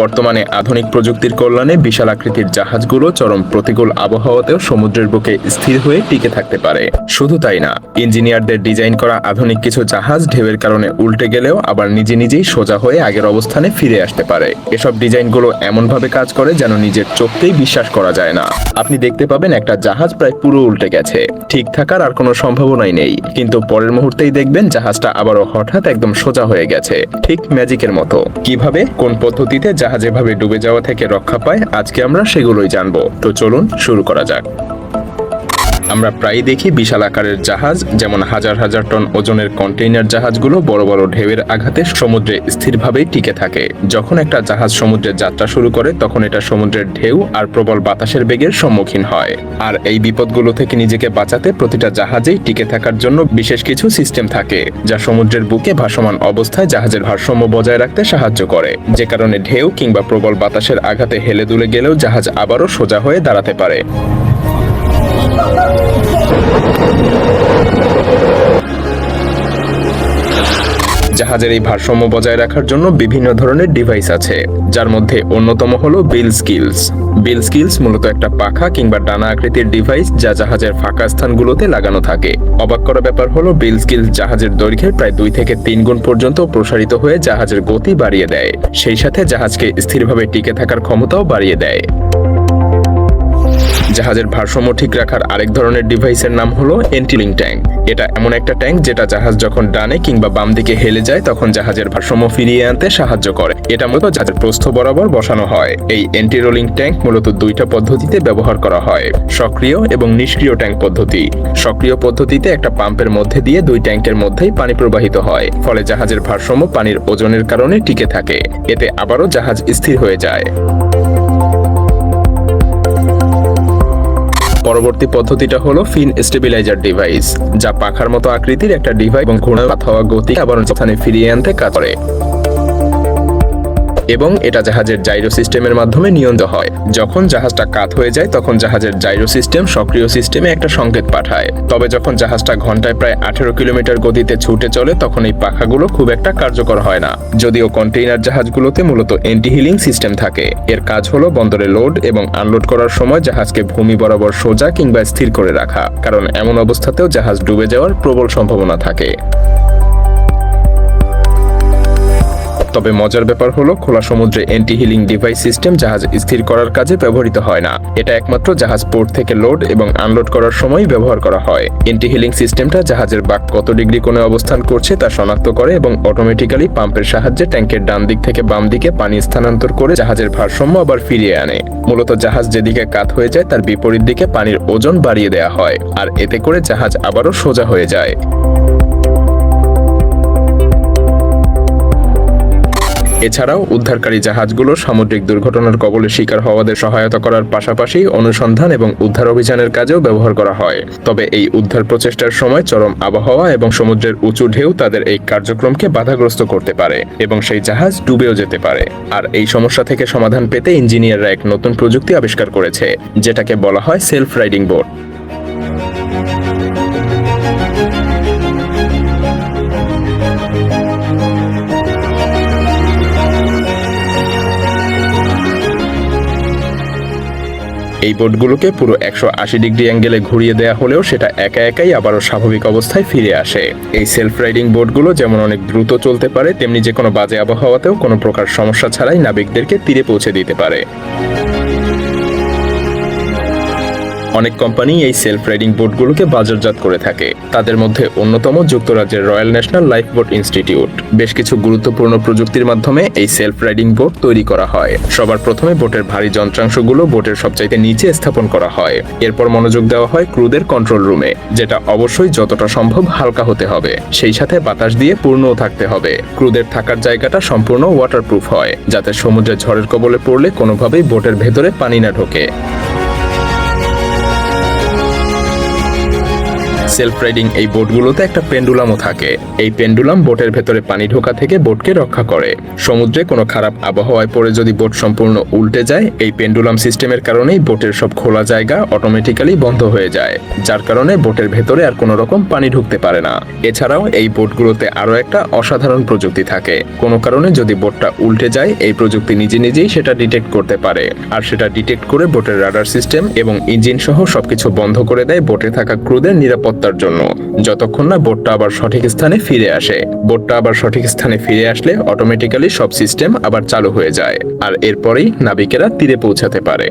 বর্তমানে আধুনিক প্রযুক্তির কল্যাণে বিশাল আকৃতির জাহাজগুলো চরম প্রতিকূল আবহাওয়াতেও সমুদ্রের বুকে স্থির হয়ে টিকে থাকতে পারে। শুধু তাই না, ইঞ্জিনিয়ারদের ডিজাইন করা আধুনিক কিছু জাহাজ ঢেউয়ের কারণে উল্টে গেলেও আবার নিজেই সোজা হয়ে আগের অবস্থানে ফিরে আসতে পারে। এসব ডিজাইনগুলো এমনভাবে কাজ করে যেন নিজের চোখকেই বিশ্বাস করা যায় না। আপনি দেখতে পাবেন একটা জাহাজ প্রায় পুরো উল্টে গেছে, ঠিক থাকার আর কোনো সম্ভাবনাই নেই, কিন্তু পরের মুহূর্তেই দেখবেন জাহাজটা আবারও হঠাৎ একদম সোজা হয়ে গেছে, ঠিক ম্যাজিকের মতো। কিভাবে, কোন পদ্ধতিতে জাহাজ এভাবে ডুবে যাওয়া থেকে রক্ষা পায়, আজকে আমরা সেগুলোই জানবো। তো চলুন শুরু করা যাক। আমরা প্রায়ই দেখি বিশাল আকারের জাহাজ, যেমন হাজার হাজার টন ওজনের কন্টেইনার জাহাজগুলো বড় বড় ঢেউয়ের আঘাতে সমুদ্রে স্থিরভাবেই টিকে থাকে। যখন একটা জাহাজ সমুদ্রে যাত্রা শুরু করে তখন এটা সমুদ্রের ঢেউ আর প্রবল বাতাসের বেগের সম্মুখীন হয়। আর এই বিপদগুলো থেকে নিজেকে বাঁচাতে প্রতিটা জাহাজেই টিকে থাকার জন্য বিশেষ কিছু সিস্টেম থাকে, যা সমুদ্রের বুকে ভাসমান অবস্থায় জাহাজের ভারসাম্য বজায় রাখতে সাহায্য করে, যে কারণে ঢেউ কিংবা প্রবল বাতাসের আঘাতে হেলে দুলে গেলেও জাহাজ আবারও সোজা হয়ে দাঁড়াতে পারে। জাহাজের এই ভারসাম্য বজায় রাখার জন্য বিভিন্ন ধরনের ডিভাইস আছে, যার মধ্যে অন্যতম হলো বিল স্কিলস। বিল স্কিলস মূলত একটা পাখা কিংবা ডানা আকৃতির ডিভাইস, যা জাহাজের ফাঁকা স্থানগুলোতে লাগানো থাকে। অবাক করা ব্যাপার হলো বিল স্কিলস জাহাজের দৈর্ঘ্যের প্রায় 2 থেকে 3 গুণ পর্যন্ত প্রসারিত হয়ে জাহাজের গতি বাড়িয়ে দেয়, সেই সাথে জাহাজকে স্থিরভাবে টিকে থাকার ক্ষমতাও বাড়িয়ে দেয়। জাহাজের ভারসাম্য ঠিক রাখার আরেক ধরনের ডিভাইসের নাম হলো এন্টিলিং ট্যাঙ্ক। এটা এমন একটা ট্যাঙ্ক যেটা জাহাজ যখন ডানে কিংবা বাম দিকে হেলে যায় তখন জাহাজের ভারসাম্য ফিরিয়ে আনতে সাহায্য করে। এটা মূলত জাহাজের প্রস্থ বরাবর বসানো হয়। এই এন্টি রোলিং ট্যাঙ্ক মূলত 2টা পদ্ধতিতে ব্যবহার করা হয়, সক্রিয় এবং নিষ্ক্রিয় ট্যাঙ্ক পদ্ধতি। সক্রিয় পদ্ধতিতে একটা পাম্পের মধ্যে দিয়ে 2 ট্যাঙ্কের মধ্যেই পানি প্রবাহিত হয়, ফলে জাহাজের ভারসাম্য পানির ওজনের কারণে টিকে থাকে। এতে আবারও জাহাজ স্থির হয়ে যায়। পরবর্তী পদ্ধতিটা হলো ফিন স্টেবিলাইজার ডিভাইস, যা পাখার মতো আকৃতির একটা ডিভাইস এবং ঘোড়া হওয়া গতি আবার স্থানে ফিরিয়ে আনতে কাজ করে, এবং এটা জাহাজের জাইরো সিস্টেমের মাধ্যমে নিয়ন্ত্রিত হয়। যখন জাহাজটা কাত হয়ে যায় তখন জাহাজের জাইরো সিস্টেম সক্রিয় সিস্টেমে একটা সংকেত পাঠায়। তবে যখন জাহাজটা ঘন্টায় প্রায় 18 কিলোমিটার গতিতে ছুটে চলে তখন এই পাখাগুলো খুব একটা কার্যকর হয় না। যদিও কন্টেইনার জাহাজগুলোতে মূলত এন্টি হিলিং সিস্টেম থাকে। এর কাজ হলো বন্দরে লোড এবং আনলোড করার সময় জাহাজকে ভূমি বরাবর সোজা কিংবা স্থির করে রাখা, কারণ এমন অবস্থাতেও জাহাজ ডুবে যাওয়ার প্রবল সম্ভাবনা থাকে। তবে মজার ব্যাপার হলো খোলা সমুদ্রে এন্টি হিলিং ডিভাইস সিস্টেম জাহাজ স্থির করার কাজে ব্যবহৃত হয় না। এটা একমাত্র জাহাজ পোর্ট থেকে লোড এবং আনলোড করার সময় ব্যবহার করা হয়। এন্টি হিলিং সিস্টেমটা জাহাজের বাঁক কত ডিগ্রি কোণে অবস্থান করছে তা শনাক্ত করে এবং অটোমেটিক্যালি পাম্পের সাহায্যে ট্যাঙ্কের ডান দিক থেকে বাম দিকে পানি স্থানান্তর করে জাহাজের ভারসাম্য আবার ফিরিয়ে আনে। মূলত জাহাজ যেদিকে কাত হয়ে যায় তার বিপরীত দিকে পানির ওজন বাড়িয়ে দেওয়া হয়, আর এতে করে জাহাজ আবারও সোজা হয়ে যায়। এছাড়াও উদ্ধারকারী জাহাজগুলো সামুদ্রিক দুর্ঘটনার কবলে শিকার হওয়াদের সহায়তা করার পাশাপাশি অনুসন্ধান এবং উদ্ধার অভিযানের কাজেও ব্যবহার করা হয়। তবে এই উদ্ধার প্রচেষ্টার সময় চরম আবহাওয়া এবং সমুদ্রের উঁচু ঢেউ তাদের এই কার্যক্রমকে বাধাগ্রস্ত করতে পারে এবং সেই জাহাজ ডুবেও যেতে পারে। আর এই সমস্যা থেকে সমাধান পেতে ইঞ্জিনিয়াররা এক নতুন প্রযুক্তি আবিষ্কার করেছে, যেটাকে বলা হয় সেলফ রাইডিং বোট। এই বোটগুলোকে পুরো 180 ডিগ্রি অ্যাঙ্গেলে ঘুরিয়ে দেয়া হলেও সেটা একাই আবারও স্বাভাবিক অবস্থায় ফিরে আসে। এই সেলফ রাইডিং বোটগুলো যেমন অনেক দ্রুত চলতে পারে, তেমনি যে কোনো বাজে আবহাওয়াতেও কোনো প্রকার সমস্যা ছাড়াই নাবিকদেরকে তীরে পৌঁছে দিতে পারে। অনেক কোম্পানি এই সেলফ রাইডিং বোটগুলোকে বাজারজাত করে থাকে। তাদের মধ্যে অন্যতম যুক্তরাজ্যের royal national life boat institute. বেশ কিছু গুরুত্বপূর্ণ প্রযুক্তির মাধ্যমে এই সেলফ রাইডিং বোট তৈরি করা হয়। সবার প্রথমে বোটের ভারী যন্ত্রাংশগুলো বোটের সবচাইতে নিচে স্থাপন করা হয়। এরপর মনোযোগ দেওয়া হয় ক্রুদের কন্ট্রোল রুমে, যেটা অবশ্যই যতটা সম্ভব হালকা হতে হবে, সেই সাথে বাতাস দিয়ে পূর্ণও থাকতে হবে। ক্রুদের থাকার জায়গাটা সম্পূর্ণ ওয়াটারপ্রুফ হয়, যাতে সমুদ্রের ঝড়ের কবলে পড়লে কোনোভাবেই বোটের ভেতরে পানি না ঢোকে। সেলফ রাইডিং এই বোটগুলোতে একটা পেন্ডুলামও থাকে। এই পেন্ডুলাম বোটের ভেতরে পানি ঢোকা থেকে বোটকে রক্ষা করে। সমুদ্রে কোনো খারাপ আবহাওয়ায় পড়ে যদি বোট সম্পূর্ণ উল্টে যায়, এই পেন্ডুলাম সিস্টেমের কারণেই বোটের সব খোলা জায়গা অটোমেটিক্যালি বন্ধ হয়ে যায়, যার কারণে বোটের ভেতরে আর কোনো রকম পানি ঢুকতে পারে না। এছাড়াও এই বোটগুলোতে আরো একটা অসাধারণ প্রযুক্তি থাকে। কোনো কারণে যদি বোটটা উল্টে যায়, এই প্রযুক্তি নিজে নিজেই সেটা ডিটেক্ট করতে পারে, আর সেটা ডিটেক্ট করে বোটের রাডার সিস্টেম এবং ইঞ্জিন সহ সবকিছু বন্ধ করে দেয় বোটে থাকা ক্রুদের নিরাপত্তার জন্য, যতক্ষণ না বোটটা আবার সঠিক স্থানে ফিরে আসে। বোটটা আবার সঠিক স্থানে ফিরে আসলে অটোমেটিক্যালি সব সিস্টেম আবার চালু হয়ে যায়, আর এরপরেই নাবিকেরা তীরে পৌঁছাতে পারে।